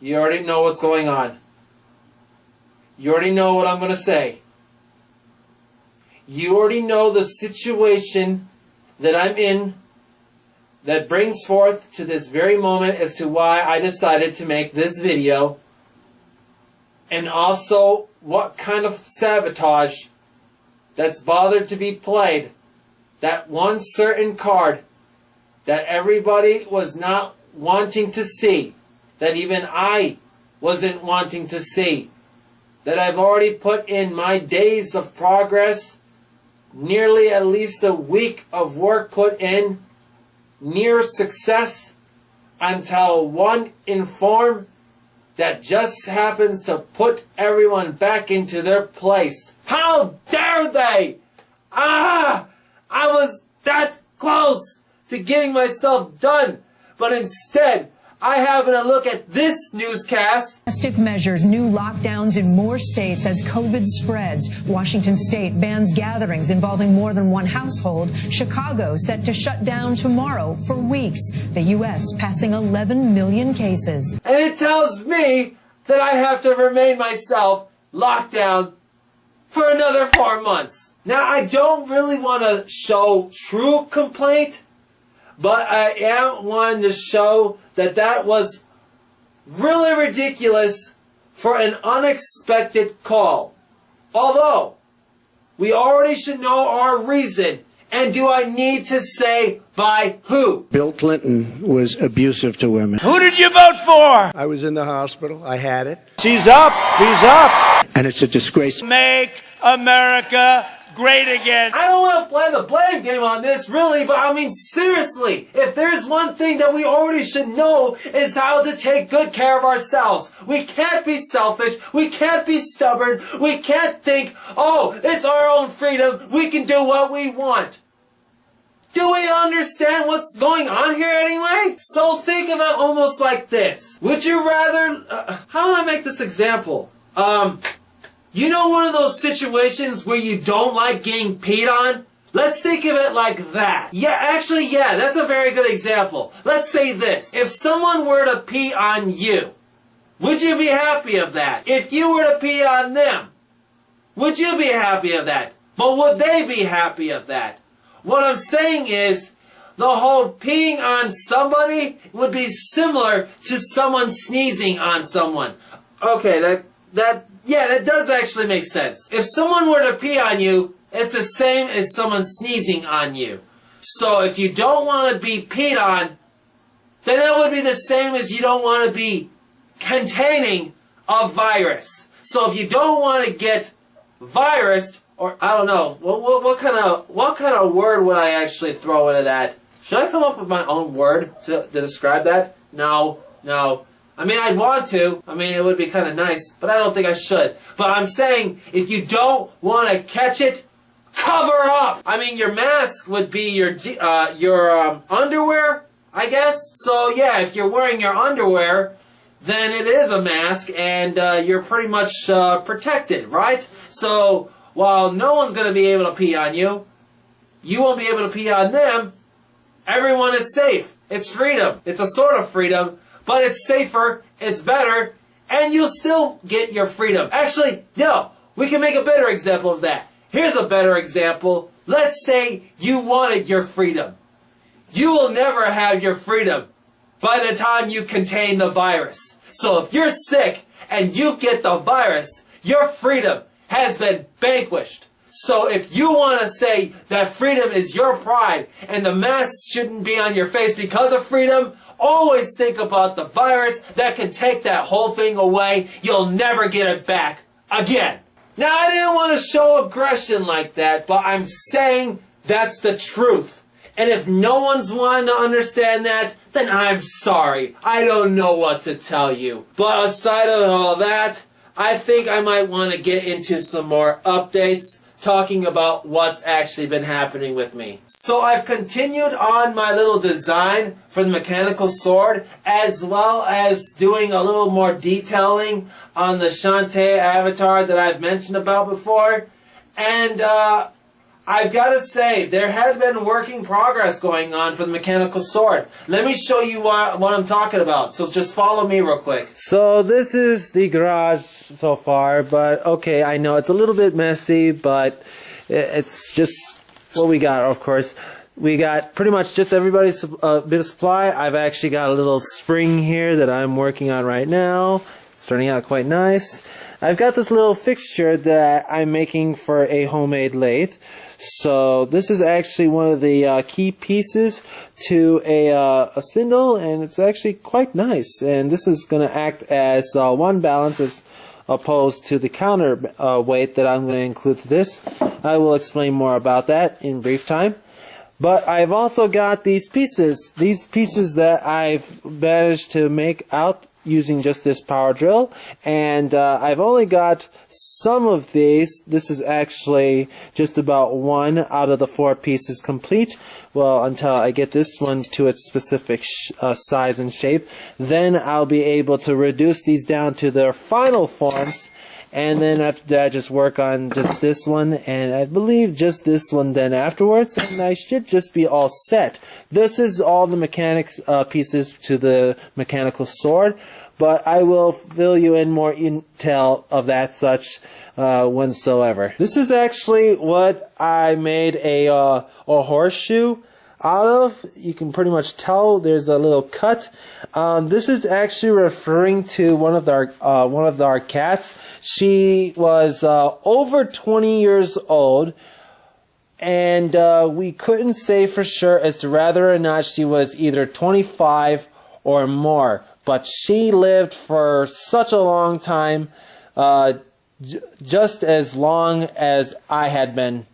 You already know what's going on. You already know what I'm going to say. You already know the situation that I'm in that brings forth to this very moment as to why I decided to make this video, and also what kind of sabotage that's bothered to be played. That one certain card that everybody was not wanting to see, that even I wasn't wanting to see, that I've already put in my days of progress, nearly at least a week of work put in, near success, until one inform that just happens to put everyone back into their place. How dare they! I was that close to getting myself done, but instead, I happen to look at this newscast. Drastic measures, new lockdowns in more states as COVID spreads. Washington state bans gatherings involving more than one household. Chicago set to shut down tomorrow for weeks. The U.S. passing 11 million cases. And it tells me that I have to remain myself locked down for another 4 months. Now, I don't really want to show true complaint, but I am wanting to show that that was really ridiculous for an unexpected call. Although, we already should know our reason. And do I need to say by who? Bill Clinton was abusive to women. Who did you vote for? I was in the hospital. I had it. She's up. He's up. And it's a disgrace. Make America great again. I don't want to play the blame game on this, really, but I mean, seriously, if there's one thing that we already should know is how to take good care of ourselves. We can't be selfish. We can't be stubborn. We can't think, oh, it's our own freedom. We can do what we want. Do we understand what's going on here anyway? So think about almost like this. Would you rather, how do I make this example? You know one of those situations where you don't like getting peed on? Let's think of it like that. Yeah, actually, yeah, that's a very good example. Let's say this. If someone were to pee on you, would you be happy of that? If you were to pee on them, would you be happy of that? But would they be happy of that? What I'm saying is, the whole peeing on somebody would be similar to someone sneezing on someone. Okay, that does actually make sense. If someone were to pee on you, it's the same as someone sneezing on you. So if you don't want to be peed on, then that would be the same as you don't want to be containing a virus. So if you don't want to get virused, or I don't know, what kind of word would I actually throw into that? Should I come up with my own word to describe that? No. I mean, I'd want to. I mean, it would be kind of nice, but I don't think I should. But I'm saying, if you don't want to catch it, cover up. I mean, your mask would be your underwear, I guess. So yeah, if you're wearing your underwear, then it is a mask, and you're pretty much protected, right? So while no one's going to be able to pee on you, you won't be able to pee on them. Everyone is safe. It's freedom. It's a sort of freedom. But it's safer, it's better, and you'll still get your freedom. Actually, no, we can make a better example of that. Here's a better example. Let's say you wanted your freedom. You will never have your freedom by the time you contain the virus. So if you're sick and you get the virus, your freedom has been vanquished. So if you want to say that freedom is your pride and the mask shouldn't be on your face because of freedom, always think about the virus that can take that whole thing away. You'll never get it back again. Now, I didn't want to show aggression like that, but I'm saying that's the truth. And if no one's wanting to understand that, then I'm sorry. I don't know what to tell you. But aside of all that, I think I might want to get into some more updates talking about what's actually been happening with me. So I've continued on my little design for the mechanical sword, as well as doing a little more detailing on the Shantae avatar that I've mentioned about before. And I've got to say, there had been working progress going on for the mechanical sword. Let me show you what I'm talking about. So just follow me real quick. So this is the garage so far, but okay, I know it's a little bit messy, but it's just what we got, of course. We got pretty much just everybody's bit of supply. I've actually got a little spring here that I'm working on right now. It's turning out quite nice. I've got this little fixture that I'm making for a homemade lathe. So this is actually one of the key pieces to a spindle, and it's actually quite nice. And this is going to act as one balance as opposed to the counter weight that I'm going to include to this. I will explain more about that in brief time. But I've also got these pieces that I've managed to make out using just this power drill, and I've only got some of these. This is actually just about 1 out of the 4 pieces complete. Well, until I get this one to its specific size and shape, then I'll be able to reduce these down to their final forms. And then after that, I just work on just this one, and I believe just this one then afterwards, and I should just be all set. This is all the mechanics pieces to the mechanical sword, but I will fill you in more intel of that such whensoever. This is actually what I made a horseshoe out of. You can pretty much tell there's a little cut. This is actually referring to one of our cats. She was over 20 years old, and we couldn't say for sure as to whether or not she was either 25 or more. But she lived for such a long time, just as long as I had been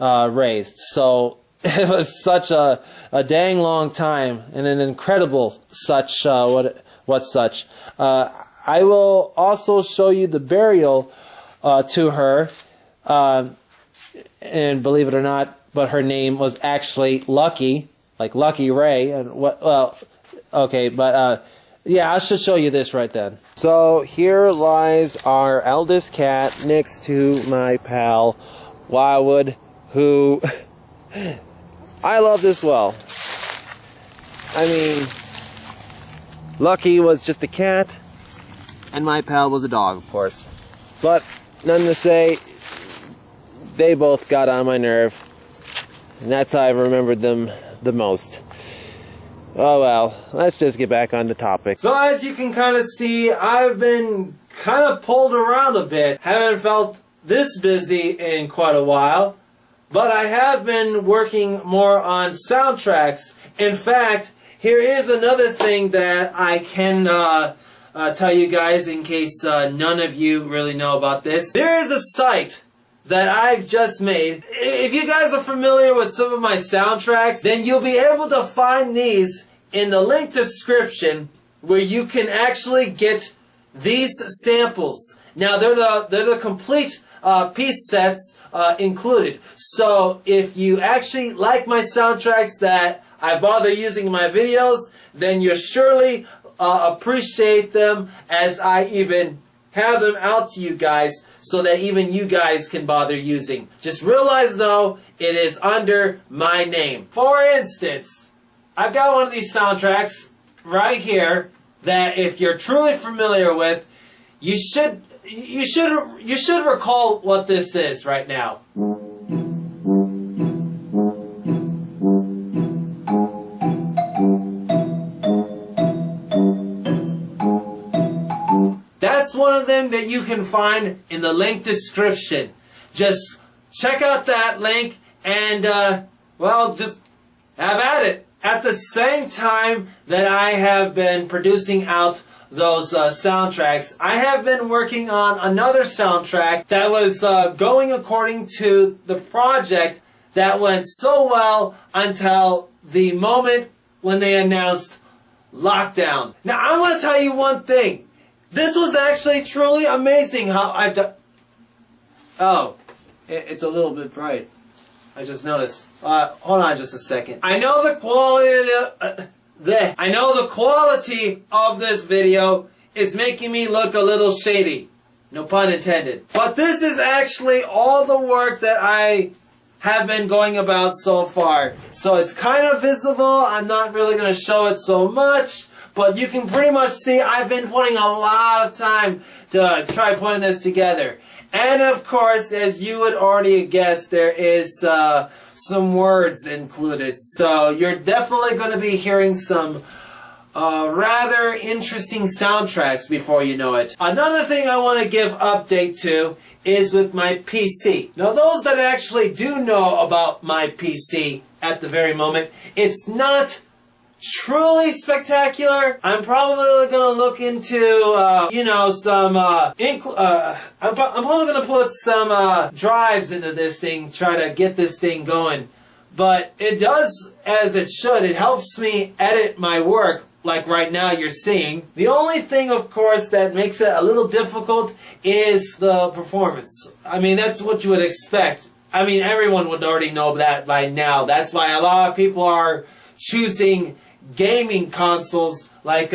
raised. So it was such a dang long time, and an incredible such such. I will also show you the burial to her, and believe it or not, but her name was actually Lucky, like Lucky Ray. And yeah, I should show you this right then. So here lies our eldest cat next to my pal Wildwood, who I loved as well. I mean, Lucky was just a cat, and my pal was a dog, of course. But none to say, they both got on my nerve, and that's how I remembered them the most. Oh well, let's just get back on the topic. So as you can kind of see, I've been kind of pulled around a bit. Haven't felt this busy in quite a while. But I have been working more on soundtracks. In fact, here is another thing that I can tell you guys in case none of you really know about this. There is a site that I've just made. If you guys are familiar with some of my soundtracks, then you'll be able to find these in the link description, where you can actually get these samples. Now they're the complete piece sets included. So if you actually like my soundtracks that I bother using in my videos, then you'll surely appreciate them, as I even have them out to you guys so that even you guys can bother using. Just realize though, it is under my name. For instance, I've got one of these soundtracks right here that if you're truly familiar with, you should recall what this is right now. That's one of them that you can find in the link description. Just check out that link and, well, just have at it. At the same time that I have been producing out those soundtracks, I have been working on another soundtrack that was going according to the project that went so well until the moment when they announced lockdown. Now, I want to tell you one thing. This was actually truly amazing how I've done... Oh, it's a little bit bright. I just noticed. Hold on just a second. I know the quality of this video is making me look a little shady. No pun intended. But this is actually all the work that I have been going about so far. So it's kind of visible. I'm not really going to show it so much, but you can pretty much see I've been putting a lot of time to try putting this together. And of course, as you would already guess, there is some words included. So you're definitely going to be hearing some rather interesting soundtracks before you know it. Another thing I want to give update to is with my PC. Now those that actually do know about my PC at the very moment, it's not truly spectacular. I'm probably going to look into, some, I'm probably going to put some drives into this thing, try to get this thing going. But it does as it should. It helps me edit my work, like right now you're seeing. The only thing, of course, that makes it a little difficult is the performance. I mean, that's what you would expect. I mean, everyone would already know that by now. That's why a lot of people are choosing gaming consoles like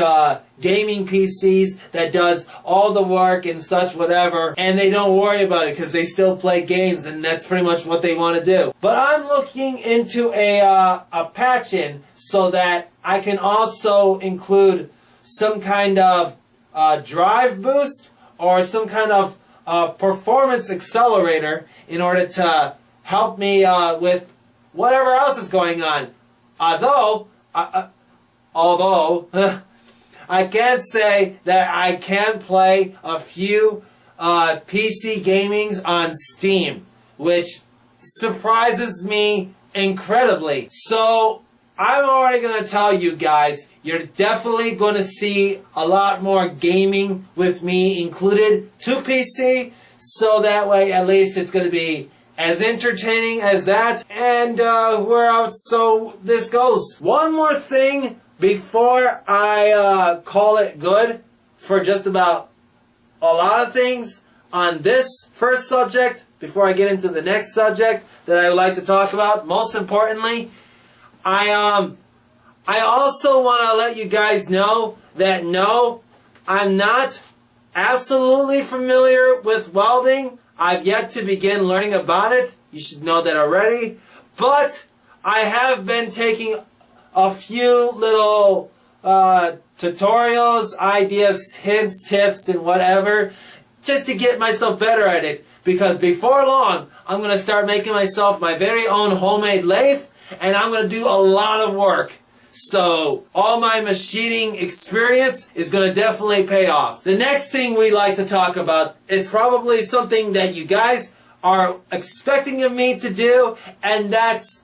gaming PCs that does all the work and such whatever, and they don't worry about it because they still play games, and that's pretty much what they want to do. But I'm looking into a patch-in so that I can also include some kind of drive boost or some kind of performance accelerator in order to help me with whatever else is going on. Although I can't say that I can play a few PC gamings on Steam, which surprises me incredibly. So I'm already going to tell you guys, you're definitely going to see a lot more gaming with me included to PC, so that way at least it's going to be as entertaining as that, and where else so this goes. One more thing before I call it good for just about a lot of things on this first subject, before I get into the next subject that I would like to talk about, most importantly, I also want to let you guys know that no, I'm not absolutely familiar with welding. I've yet to begin learning about it. You should know that already. But I have been taking a few little tutorials, ideas, hints, tips, and whatever, just to get myself better at it. Because before long, I'm going to start making myself my very own homemade lathe, and I'm going to do a lot of work. So all my machining experience is going to definitely pay off. The next thing we like to talk about, it's probably something that you guys are expecting of me to do, and that's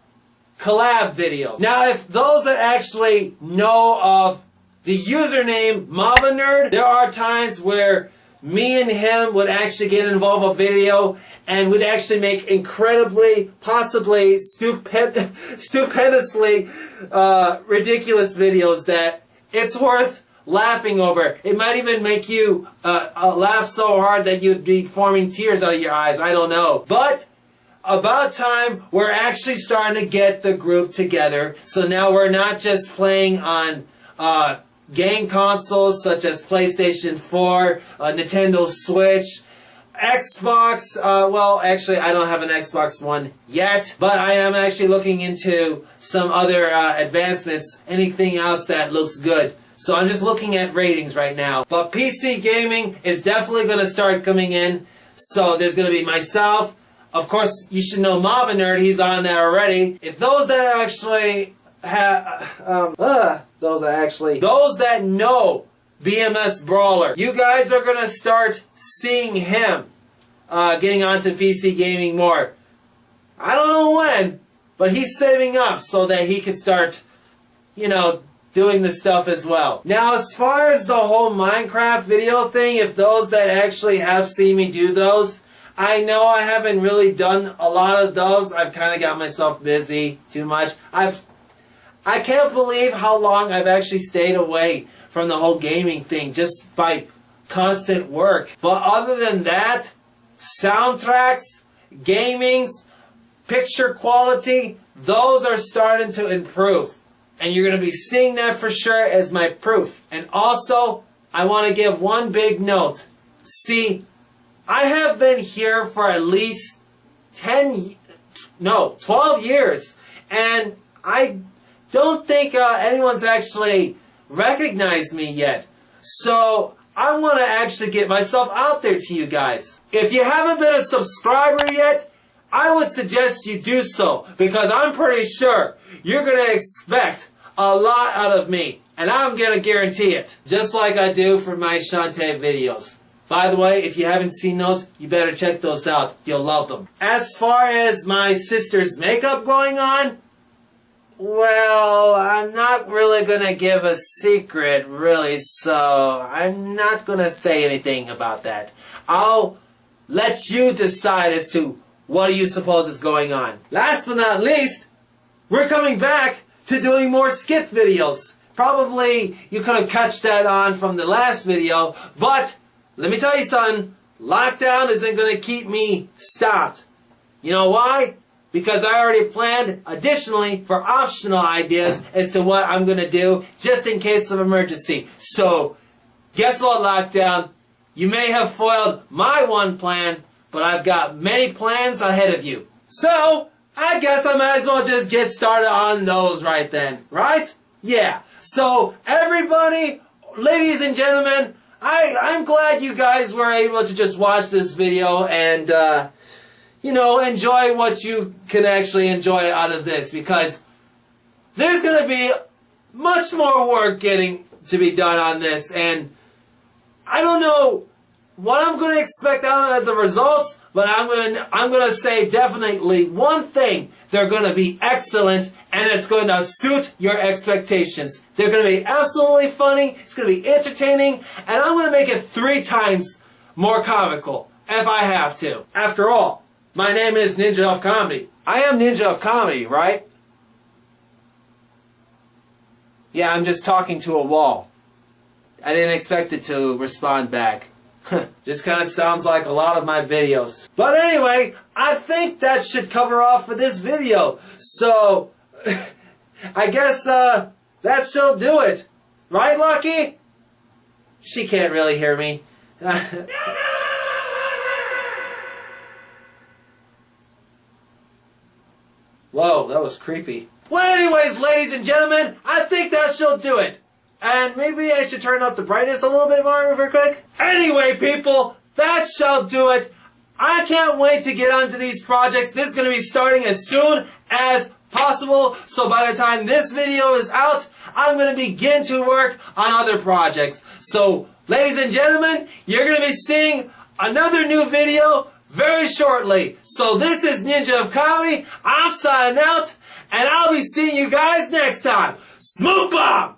collab videos. Now, if those that actually know of the username Mava Nerd, there are times where me and him would actually get involved in a video and would actually make incredibly, possibly stupendously ridiculous videos that it's worth laughing over. It might even make you laugh so hard that you'd be forming tears out of your eyes. I don't know. But about time we're actually starting to get the group together. So now we're not just playing on game consoles such as PlayStation 4, Nintendo Switch, Xbox. Well, actually, I don't have an Xbox One yet, but I am actually looking into some other advancements, anything else that looks good. So I'm just looking at ratings right now. But PC gaming is definitely going to start coming in. So there's going to be myself. Of course, you should know Mava Nerd. He's on there already. If those that actually those that know BMS Brawler, you guys are going to start seeing him getting onto PC gaming more. I don't know when, but he's saving up so that he can start, doing this stuff as well. Now, as far as the whole Minecraft video thing, if those that actually have seen me do those, I know I haven't really done a lot of those. I've kind of got myself busy too much. I can't believe how long I've actually stayed away from the whole gaming thing just by constant work. But other than that, soundtracks, gamings, picture quality, those are starting to improve. And you're going to be seeing that for sure as my proof. And also, I want to give one big note. See, I have been here for at least no, 12 years. And I don't think anyone's actually recognized me yet. So I want to actually get myself out there to you guys. If you haven't been a subscriber yet, I would suggest you do so, because I'm pretty sure you're going to expect a lot out of me. And I'm going to guarantee it. Just like I do for my Shantae videos. By the way, if you haven't seen those, you better check those out. You'll love them. As far as my sister's makeup going on, well, I'm not really going to give a secret, really, so I'm not going to say anything about that. I'll let you decide as to what do you suppose is going on. Last but not least, we're coming back to doing more skit videos. Probably you could have catch that on from the last video, but let me tell you something, lockdown isn't going to keep me stopped. You know why? Because I already planned additionally for optional ideas as to what I'm going to do just in case of emergency. So, guess what, lockdown? You may have foiled my one plan, but I've got many plans ahead of you. So, I guess I might as well just get started on those right then, right? Yeah. So, everybody, ladies and gentlemen, I'm glad you guys were able to just watch this video and, you know, enjoy what you can actually enjoy out of this, because there's going to be much more work getting to be done on this, and I don't know what I'm going to expect out of the results, but I'm going to say definitely one thing: they're going to be excellent, and it's going to suit your expectations. They're going to be absolutely funny, it's going to be entertaining, and I'm going to make it 3 times more comical if I have to. After all, my name is Ninja of Comedy. I am Ninja of Comedy, right? Yeah, I'm just talking to a wall. I didn't expect it to respond back. Just kind of sounds like a lot of my videos. But anyway, I think that should cover off for this video. So, I guess that shall do it. Right, Lucky? She can't really hear me. Whoa, that was creepy. Well, anyways, ladies and gentlemen, I think that shall do it. And maybe I should turn up the brightness a little bit more real quick. Anyway, people, that shall do it. I can't wait to get onto these projects. This is going to be starting as soon as possible. So by the time this video is out, I'm going to begin to work on other projects. So, ladies and gentlemen, you're going to be seeing another new video very shortly. So this is Ninja of Comedy. I'm signing out, and I'll be seeing you guys next time. Smoke bomb!